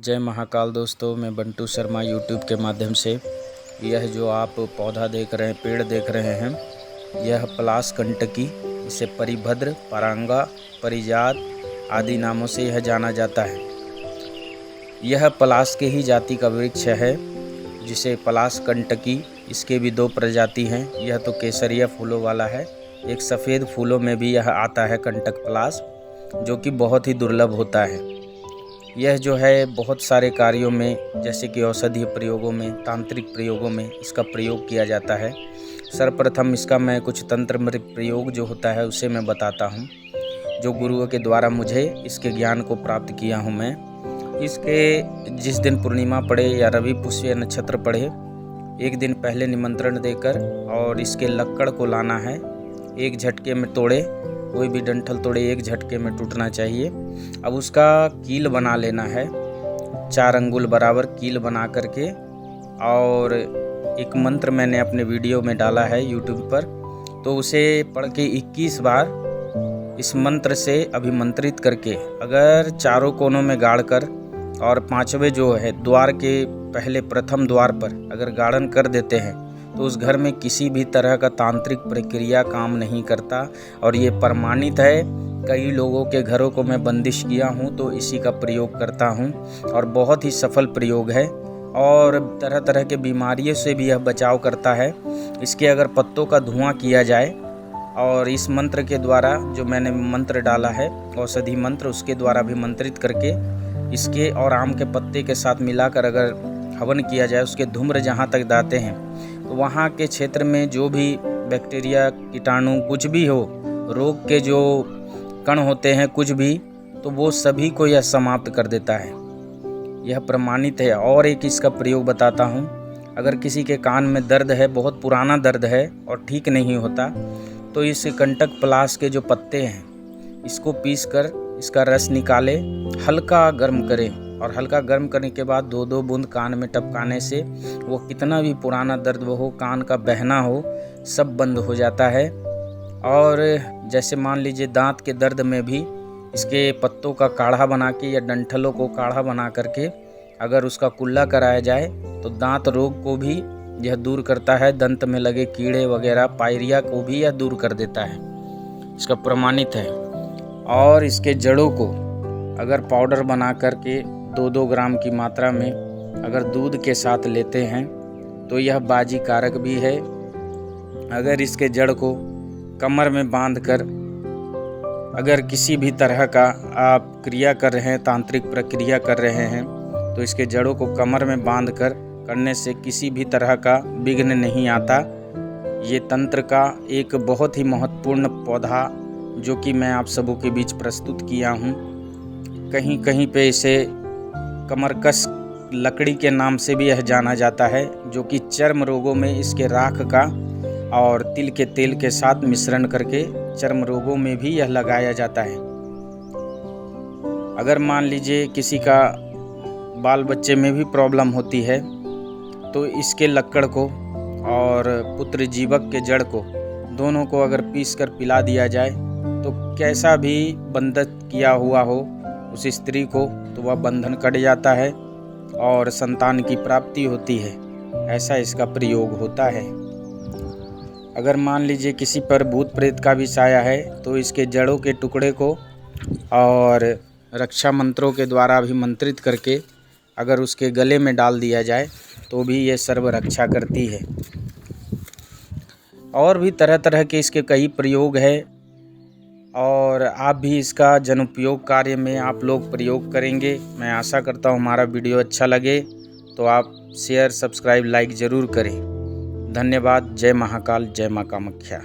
जय महाकाल दोस्तों, मैं बंटू शर्मा यूट्यूब के माध्यम से यह जो आप पौधा देख रहे हैं, पेड़ देख रहे हैं, यह पलाश कंटकी, इसे परिभद्र, परांगा, परिजात आदि नामों से यह जाना जाता है। यह पलाश के ही जाति का वृक्ष है जिसे पलाश कंटकी। इसके भी दो प्रजाति हैं। यह तो केसरिया फूलों वाला है, एक सफ़ेद फूलों में भी यह आता है कंटक पलाश, जो कि बहुत ही दुर्लभ होता है। यह जो है बहुत सारे कार्यों में, जैसे कि औषधीय प्रयोगों में, तांत्रिक प्रयोगों में इसका प्रयोग किया जाता है। सर्वप्रथम इसका मैं कुछ तंत्र प्रयोग जो होता है उसे मैं बताता हूँ, जो गुरुओं के द्वारा मुझे इसके ज्ञान को प्राप्त किया हूँ मैं। इसके जिस दिन पूर्णिमा पड़े या रवि पुष्य नक्षत्र पड़े, एक दिन पहले निमंत्रण देकर और इसके लक्कड़ को लाना है, एक झटके में तोड़े, कोई भी डंठल तोड़े एक झटके में टूटना चाहिए। अब उसका कील बना लेना है, 4 अंगुल बराबर कील बना करके, और एक मंत्र मैंने अपने वीडियो में डाला है यूट्यूब पर, तो उसे पढ़ के 21 बार इस मंत्र से अभिमंत्रित करके अगर चारों कोनों में गाड़ कर और 5वें जो है द्वार के पहले प्रथम द्वार पर अगर गाड़न कर देते हैं तो उस घर में किसी भी तरह का तांत्रिक प्रक्रिया काम नहीं करता। और ये प्रमाणित है, कई लोगों के घरों को मैं बंदिश किया हूँ तो इसी का प्रयोग करता हूँ और बहुत ही सफल प्रयोग है और तरह तरह के बीमारियों से भी यह बचाव करता है। इसके अगर पत्तों का धुआं किया जाए और इस मंत्र के द्वारा, जो मैंने मंत्र डाला है औषधि मंत्र, उसके द्वारा भी मंत्रित करके इसके और आम के पत्ते के साथ मिलाकर अगर हवन किया जाए, उसके धूम्र जहाँ तक दाते हैं तो वहाँ के क्षेत्र में जो भी बैक्टीरिया, कीटाणु कुछ भी हो, रोग के जो कण होते हैं कुछ भी, तो वो सभी को यह समाप्त कर देता है। यह प्रमाणित है। और एक इसका प्रयोग बताता हूँ। अगर किसी के कान में दर्द है, बहुत पुराना दर्द है और ठीक नहीं होता, तो इस कंटक पलाश के जो पत्ते हैं इसको पीस कर इसका रस निकाले, हल्का गर्म करें और हल्का गर्म करने के बाद 2-2 बूंद कान में टपकाने से वो कितना भी पुराना दर्द हो, कान का बहना हो, सब बंद हो जाता है। और जैसे मान लीजिए दांत के दर्द में भी इसके पत्तों का काढ़ा बना के या डंठलों को काढ़ा बना करके अगर उसका कुल्ला कराया जाए तो दांत रोग को भी यह दूर करता है। दंत में लगे कीड़े वगैरह, पायरिया को भी यह दूर कर देता है। इसका प्रमाणित है। और इसके जड़ों को अगर पाउडर बना करके 2-2 ग्राम की मात्रा में अगर दूध के साथ लेते हैं तो यह बाजी कारक भी है। अगर इसके जड़ को कमर में बांधकर अगर किसी भी तरह का आप क्रिया कर रहे हैं, तांत्रिक प्रक्रिया कर रहे हैं, तो इसके जड़ों को कमर में बांधकर करने से किसी भी तरह का विघ्न नहीं आता। ये तंत्र का एक बहुत ही महत्वपूर्ण पौधा जो कि मैं आप सबों के बीच प्रस्तुत किया हूँ। कहीं कहीं पे इसे कमरकस लकड़ी के नाम से भी यह जाना जाता है, जो कि चर्म रोगों में इसके राख का और तिल के तेल के साथ मिश्रण करके चर्म रोगों में भी यह लगाया जाता है। अगर मान लीजिए किसी का बाल बच्चे में भी प्रॉब्लम होती है तो इसके लक्कड़ को और पुत्र जीवक के जड़ को, दोनों को अगर पीस कर पिला दिया जाए तो कैसा भी बंधन किया हुआ हो उस स्त्री को, तो वह बंधन कट जाता है और संतान की प्राप्ति होती है। ऐसा इसका प्रयोग होता है। अगर मान लीजिए किसी पर भूत प्रेत का भी साया है तो इसके जड़ों के टुकड़े को और रक्षा मंत्रों के द्वारा भी मंत्रित करके अगर उसके गले में डाल दिया जाए तो भी ये सर्व रक्षा करती है। और भी तरह तरह के इसके कई प्रयोग है और आप भी इसका जनउपयोग कार्य में आप लोग प्रयोग करेंगे। मैं आशा करता हूँ हमारा वीडियो अच्छा लगे तो आप शेयर, सब्सक्राइब, लाइक ज़रूर करें। धन्यवाद। जय महाकाल, जय माँ कामाख्या।